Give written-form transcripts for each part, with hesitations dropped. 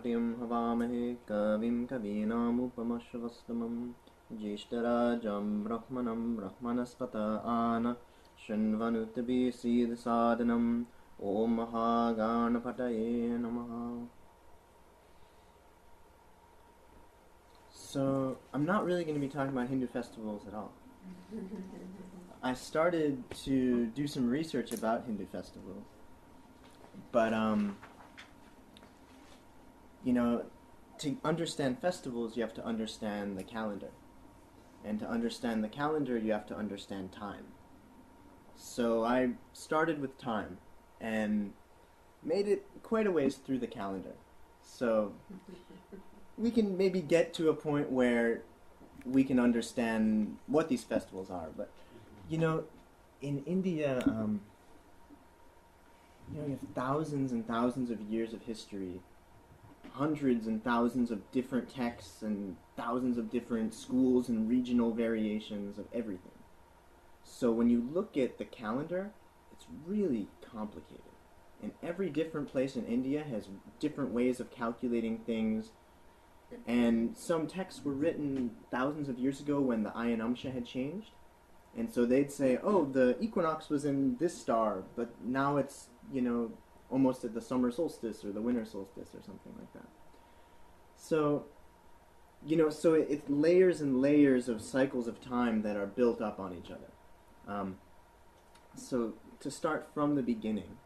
Bhatyam Havamahe Kavim Kavinam Upamashvastamam Jeshtarajam Brahmanam Brahmanaspata Ana Shanvanutabi Siddh Sadhanam Om Mahaganapataye Namaha. So, I'm not really going to be talking about Hindu festivals at all. I started to do some research about Hindu festivals, but to understand festivals, you have to understand the calendar. And to understand the calendar, you have to understand time. So I started with time and made it quite a ways through the calendar. So we can maybe get to a point where we can understand what these festivals are. But, in India, you have thousands and thousands of years of history, hundreds and thousands of different texts and thousands of different schools and regional variations of everything. So when you look at the calendar, it's really complicated. And every different place in India has different ways of calculating things. And some texts were written thousands of years ago when the Ayanamsha had changed. And so they'd say, oh, the equinox was in this star, but now it's, almost at the summer solstice or the winter solstice or something like that. So, so it's layers and layers of cycles of time that are built up on each other. So to start from the beginning,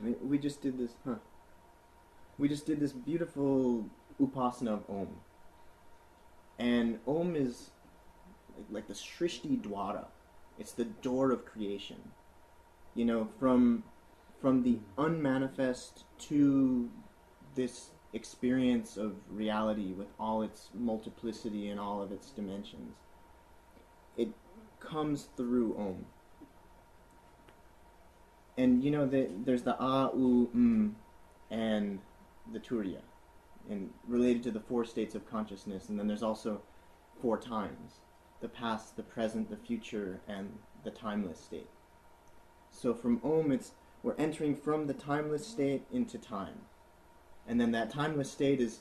we just did this, We just did this beautiful upasana of Om. And Om is like the Srishti Dwara. It's the door of creation. From the unmanifest to this experience of reality with all its multiplicity and all of its dimensions. It comes through Om. And there's the A, U, M, and the Turiya, and related to the four states of consciousness. And then there's also four times: the past, the present, the future, and the timeless state. So from Om, we're entering from the timeless state into time. And then that timeless state is,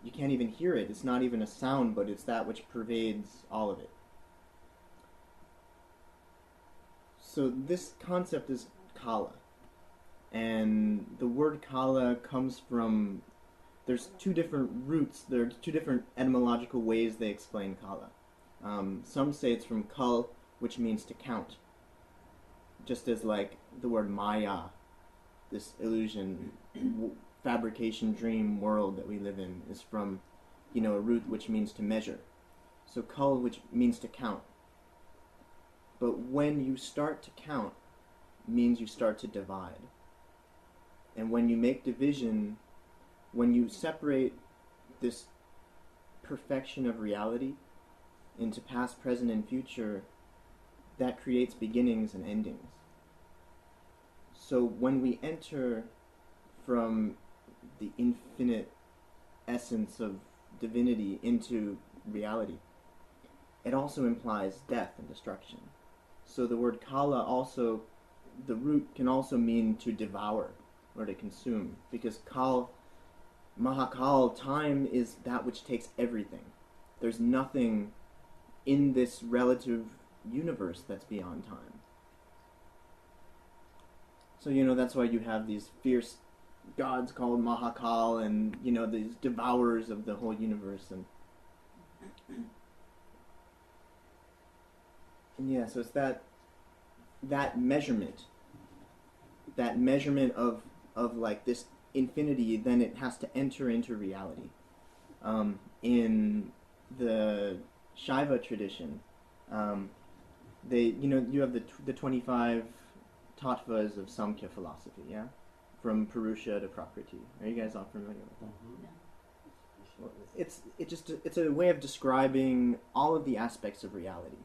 you can't even hear it. It's not even a sound, but it's that which pervades all of it. So this concept is Kala. And the word Kala comes from, there's two different roots, there's two different etymological ways they explain Kala. Some say it's from Kal, which means to count. Just as like the word Maya, this illusion, fabrication, dream world that we live in, is from, a root which means to measure. So Kal, which means to count. But when you start to count, means you start to divide. And when you make division, when you separate this perfection of reality into past, present, and future, that creates beginnings and endings. So when we enter from the infinite essence of divinity into reality, it also implies death and destruction. So the word Kala also, the root can also mean to devour or to consume, because Kal, Mahakal, time is that which takes everything. There's nothing in this relative universe that's beyond time. So, that's why you have these fierce gods called Mahakal and, these devourers of the whole universe. And yeah, so it's that measurement of like this infinity, then it has to enter into reality. In the Shaiva tradition, you have the 25 tattvas of Samkhya philosophy, yeah? From Purusha to Prakriti. Are you guys all familiar with that? Well, it's a way of describing all of the aspects of reality.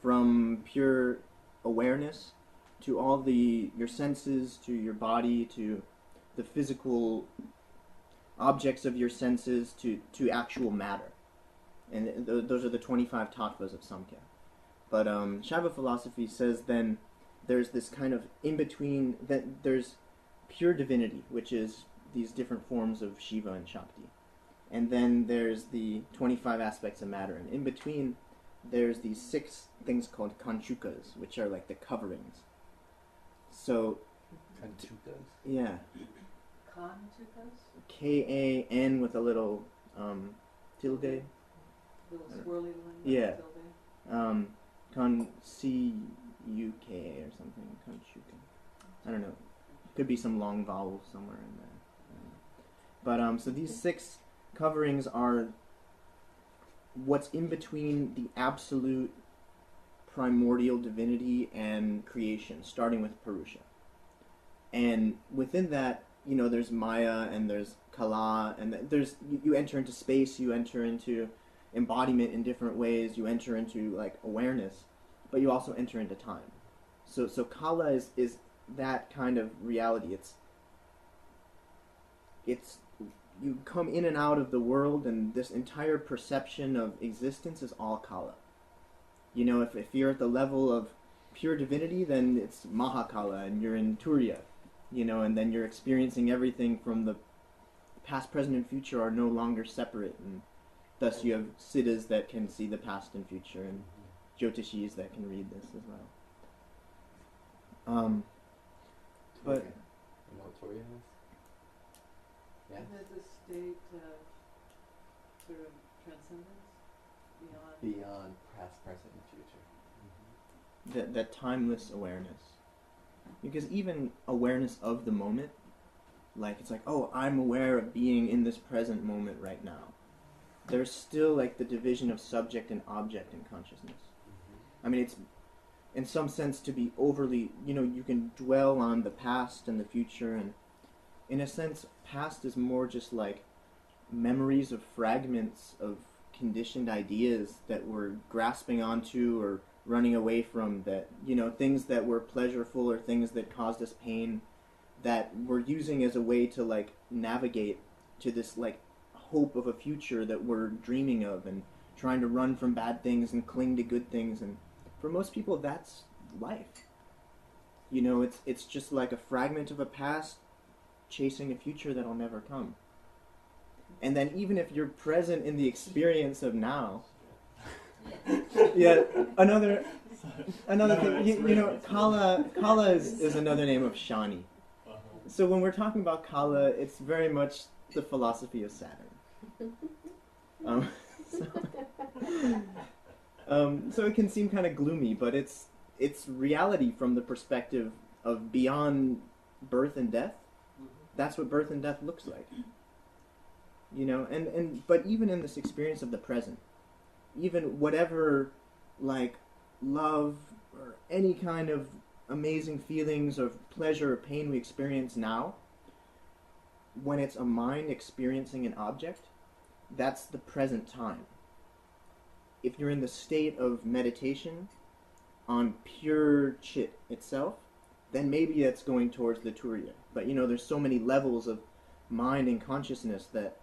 From pure awareness to all your senses, to your body, to the physical objects of your senses, to actual matter. And those are the 25 tattvas of Samkhya. But Shaiva philosophy says then there's this kind of in-between, that there's pure divinity, which is these different forms of Shiva and Shakti. And then there's the 25 aspects of matter. And in between, there's these 6 things called kanchukas, which are like the coverings. So... Kanchukas? Yeah. Kanchukas? K-A-N with a little tilde. Little swirly line? Yeah. Tilde? C-U-K-A or something. Kanchuka. I don't know. Could be some long vowel somewhere in there. But, so these 6 coverings are what's in between the absolute primordial divinity and creation, starting with Purusha. And within that, you know, there's Maya and there's Kala, and there's you enter into space, you enter into embodiment in different ways, you enter into like awareness, but you also enter into time. So Kala is that kind of reality. It's you come in and out of the world, and this entire perception of existence is all Kala. You know, if you're at the level of pure divinity, then it's Mahakala, and you're in Turiya, you know, and then you're experiencing everything from the past, present, and future are no longer separate, and thus you have siddhas that can see the past and future, and Jyotishis that can read this as well. But... You know what Turiya is? Yeah. Isn't it the state of sort of transcendence? Beyond past, present, and future. That timeless awareness. Because even awareness of the moment, like it's like, oh, I'm aware of being in this present moment right now. There's still like the division of subject and object in consciousness. I mean, it's in some sense to be overly, you know, you can dwell on the past and the future, and in a sense, past is more just like memories of fragments of conditioned ideas that we're grasping onto or running away from, that, you know, things that were pleasureful or things that caused us pain that we're using as a way to like navigate to this like hope of a future that we're dreaming of, and trying to run from bad things and cling to good things. And for most people, that's life. You know, it's just like a fragment of a past chasing a future that'll never come. And then even if you're present in the experience of now, yeah, another thing, you know, Kala is another name of Shani. So when we're talking about Kala, it's very much the philosophy of Saturn. So it can seem kind of gloomy, but it's reality from the perspective of beyond birth and death. That's what birth and death looks like. You know, but even in this experience of the present, even whatever like love or any kind of amazing feelings of pleasure or pain we experience now, when it's a mind experiencing an object, that's the present time. If you're in the state of meditation on pure chit itself, then maybe it's going towards the Turiya. But you know, there's so many levels of mind and consciousness that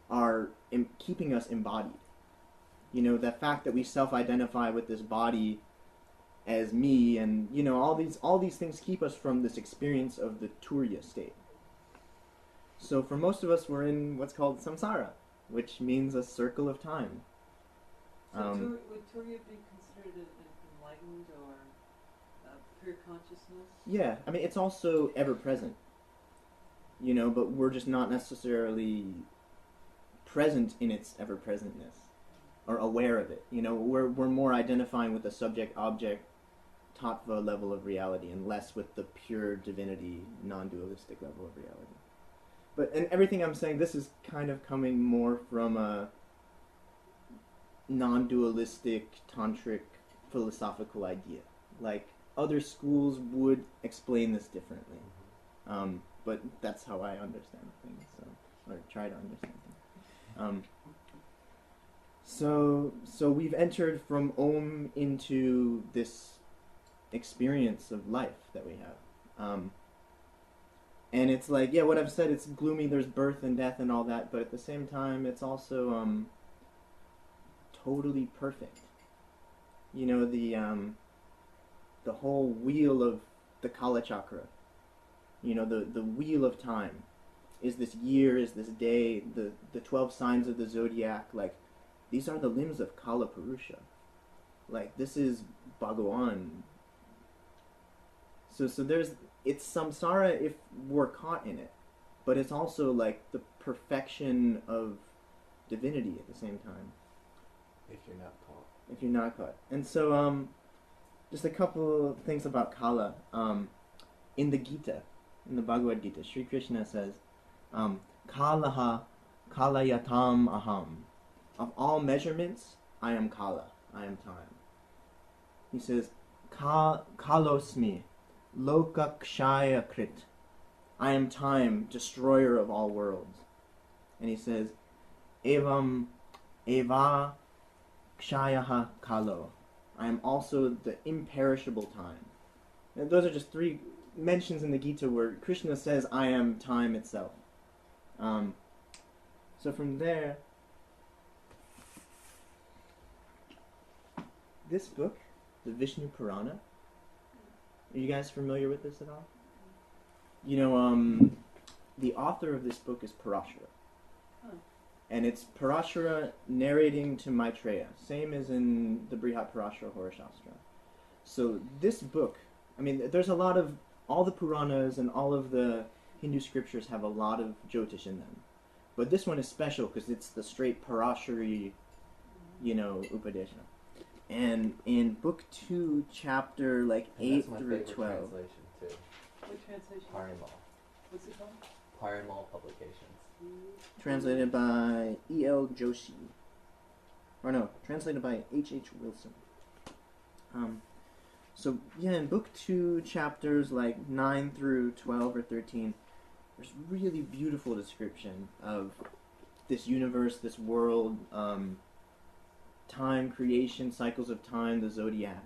are keeping us embodied. You know, the fact that we self-identify with this body as me, and you know, all these things keep us from this experience of the Turiya state. So for most of us, we're in what's called samsara, which means a circle of time. So would Turiya be considered an enlightened or pure consciousness? Yeah, I mean, it's also ever-present. You know, but we're just not necessarily present in its ever-presentness, or aware of it. You know, we're more identifying with the subject-object tattva level of reality, and less with the pure divinity, non-dualistic level of reality. But, and everything I'm saying, this is kind of coming more from a non-dualistic, tantric, philosophical idea. Like, other schools would explain this differently. But that's how I understand things, or try to understand things. So we've entered from Om into this experience of life that we have. And it's like, yeah, what I've said, it's gloomy, there's birth and death and all that, but at the same time, it's also totally perfect. You know, the whole wheel of the Kala Chakra, You know, the wheel of time. Is this year, is this day, the 12 signs of the zodiac, like, these are the limbs of Kala Purusha. Like, this is Bhagawan. So it's samsara if we're caught in it, but it's also like the perfection of divinity at the same time. If you're not caught. If you're not caught. And so, just a couple of things about Kala. In the Gita, in the Bhagavad Gita, Sri Krishna says, Kalaha Kalayatam Aham. Of all measurements, I am Kala. I am time. He says, Kalosmi Lokakshaya Krit. I am time, destroyer of all worlds. And he says, Evam Eva Kshayaha Kalo. I am also the imperishable time. And those are just three mentions in the Gita where Krishna says, I am time itself. So from there, this book, the Vishnu Purana, are you guys familiar with this at all? You know, the author of this book is Parashara. Oh. And it's Parashara narrating to Maitreya, same as in the Brihat Parashara Hora Shastra. So this book, I mean, there's a lot of, all the Puranas and all of the Hindu scriptures have a lot of Jyotish in them. But this one is special because it's the straight Parashari, you know, Upadesha. And in book 2, chapter like And 8 that's my through favorite 12. translation too. What translation? Parimal. What's it called? Parimal Publications. Translated by E.L. Joshi. Or no, translated by H.H. Wilson. So yeah, in book 2, chapters like 9 through 12 or 13, there's really beautiful description of this universe, this world, time, creation, cycles of time, the zodiac.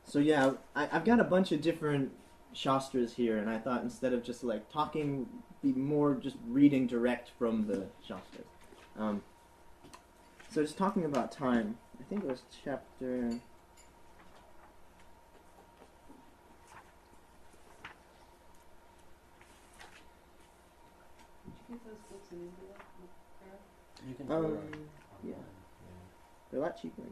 So yeah, I've got a bunch of different Shastras here, and I thought instead of just like talking, be more just reading direct from the Shastras. So just talking about time, I think it was chapter... Did you get those books in India? You can Um, order them yeah. online. They're a lot cheaper.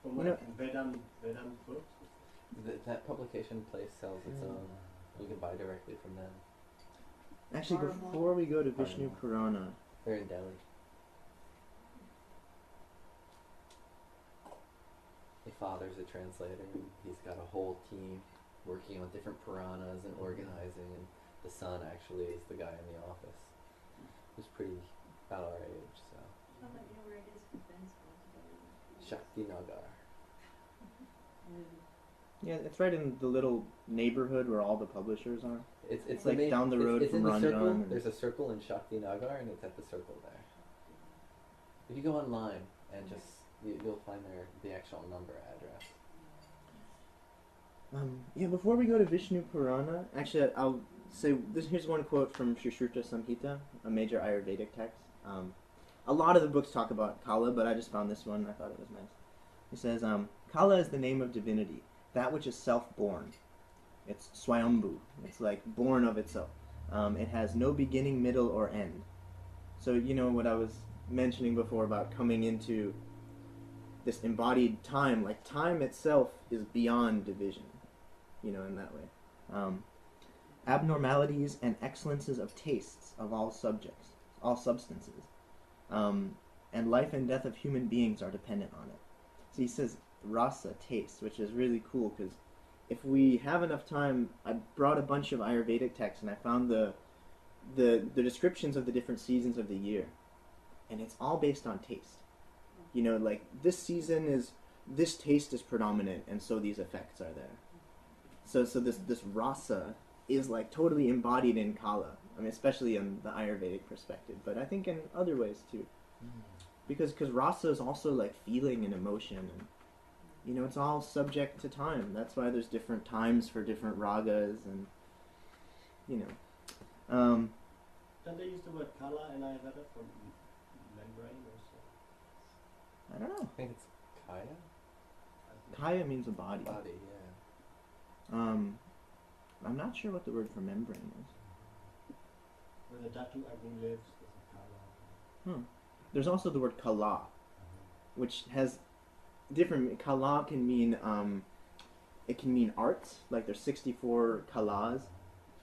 From You like know- Vedant books. That publication place sells its own. You can buy directly from them. Actually, Paramount. before we go to Vishnu Paramount. Purana, They're in Delhi. My father's a translator, and he's got a whole team working on different Puranas and organizing, and the son actually is the guy in the office. He's pretty about our age, so. I'll let you know where it is for Ben's going to Shakti Nagar. yeah, it's right in the little neighborhood where all the publishers are. It's like down the road it's from in the Ranjan circle. and- There's a circle in Shakti Nagar, and it's at the circle there. If you go online and just you'll find the actual number address. Yeah, before we go to Vishnu Purana, actually, I'll say this. Here's one quote from Sushruta Samhita, a major Ayurvedic text. A lot of the books talk about Kala, but I just found this one. I thought it was nice. He says, Kala is the name of divinity, that which is self-born. It's Swayambhu. It's like born of itself. It has no beginning, middle, or end. So you know what I was mentioning before about coming into this embodied time, like time itself is beyond division, you know, in that way. Abnormalities and excellences of tastes of all subjects, all substances, and life and death of human beings are dependent on it. So he says rasa, taste, which is really cool because if we have enough time, I brought a bunch of Ayurvedic texts and I found the descriptions of the different seasons of the year, and it's all based on taste. You know, like this season is this taste is predominant, and so these effects are there. So this rasa is like totally embodied in Kala. I mean, especially in the Ayurvedic perspective, but I think in other ways too, because rasa is also like feeling and emotion, and you know, it's all subject to time. That's why there's different times for different ragas, and you know. Don't they use the word kala in Ayurveda for membrane or so? I don't know. I think it's Kaya? Kaya means a body. Body, yeah. I'm not sure what the word for membrane is. Where the Dhatu Agni lives, there's a Kala. There's also the word kala, which has different. Kala can mean it can mean arts. Like there's 64 kalas.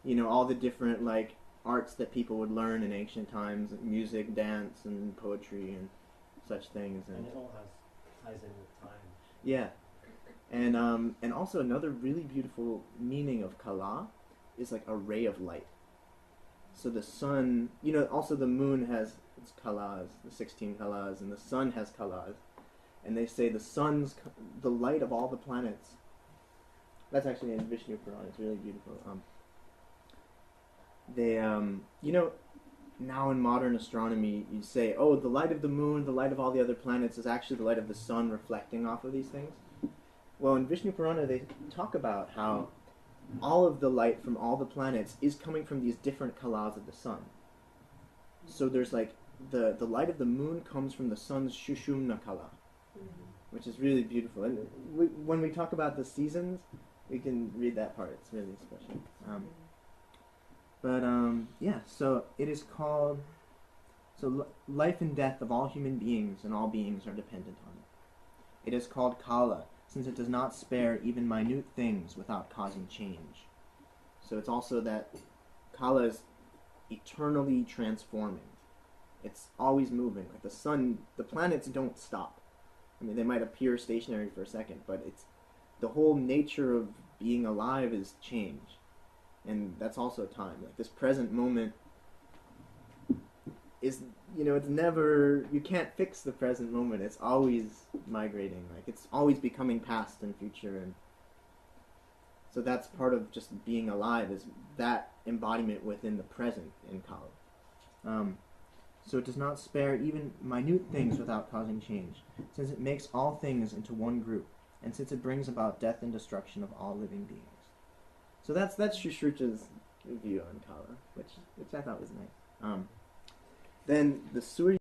You know, all the different like arts that people would learn in ancient times, music, dance, and poetry, and such things. And it all ties in with time. Yeah, and also another really beautiful meaning of kala is like a ray of light. So the sun, you know, also the moon has its kalas, the 16 kalas, and the sun has kalas, and they say the light of all the planets. That's actually in Vishnu Purana. It's really beautiful. You know, now in modern astronomy, you say, oh, the light of the moon, the light of all the other planets is actually the light of the sun reflecting off of these things. Well, in Vishnu Purana, they talk about how all of the light from all the planets is coming from these different kalas of the sun. So there's like, the light of the moon comes from the sun's Shushumna kala, which is really beautiful. And when we talk about the seasons, we can read that part. It's really special. Yeah, so it is called, life and death of all human beings and all beings are dependent on it. It is called Kala, since it does not spare even minute things without causing change. So it's also that Kala is eternally transforming. It's always moving. Like the sun, the planets don't stop. I mean, they might appear stationary for a second, but it's the whole nature of being alive is change. And that's also time. Like this present moment is, you know, it's never, you can't fix the present moment. It's always migrating. Like it's always becoming past and future. And so that's part of just being alive, is that embodiment within the present in Kala. So it does not spare even minute things without causing change, since it makes all things into one group, and since it brings about death and destruction of all living beings. So that's Shushruta's view on Kala, which I thought was nice. Then the Surya